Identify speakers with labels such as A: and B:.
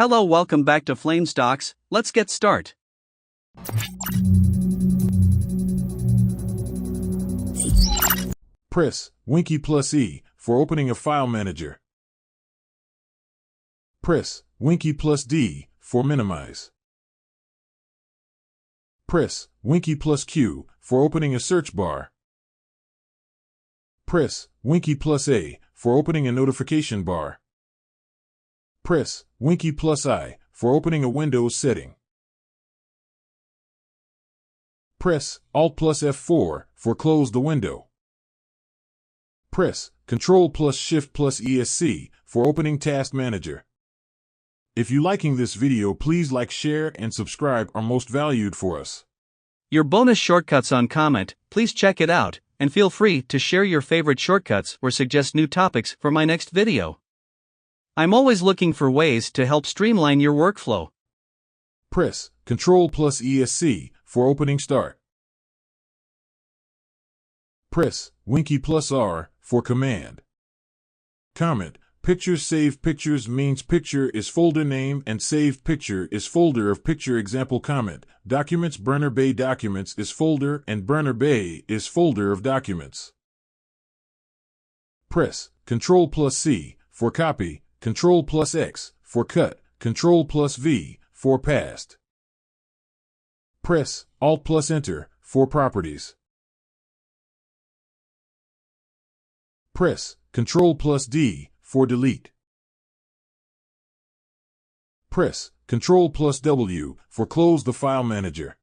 A: Hello, welcome back to Flamestocks. Let's get start.
B: Press Winky plus E for opening a file manager. Press Winky plus D for minimize. Press Winky plus Q for opening a search bar. Press Winky plus A for opening a notification bar. Press Winky plus I for opening a Windows setting. Press Alt plus F4 for close the window. Press Ctrl plus Shift plus ESC for opening Task Manager. If you liking this video, please like, share, and subscribe are most valued for us.
A: Your bonus shortcuts on comment, please check it out, and feel free to share your favorite shortcuts or suggest new topics for my next video. I'm always looking for ways to help streamline your workflow.
B: Press Ctrl plus ESC for opening Start. Press Winky plus R for Command. Comment: Pictures save pictures means picture is folder name and save picture is folder of picture. Example comment: Documents Burner Bay Documents is folder and Burner Bay is folder of documents. Press Ctrl plus C for copy, Ctrl plus X for cut, Ctrl plus V for paste. Press Alt plus Enter for properties. Press Ctrl plus D for delete. Press Ctrl plus W for close the file manager.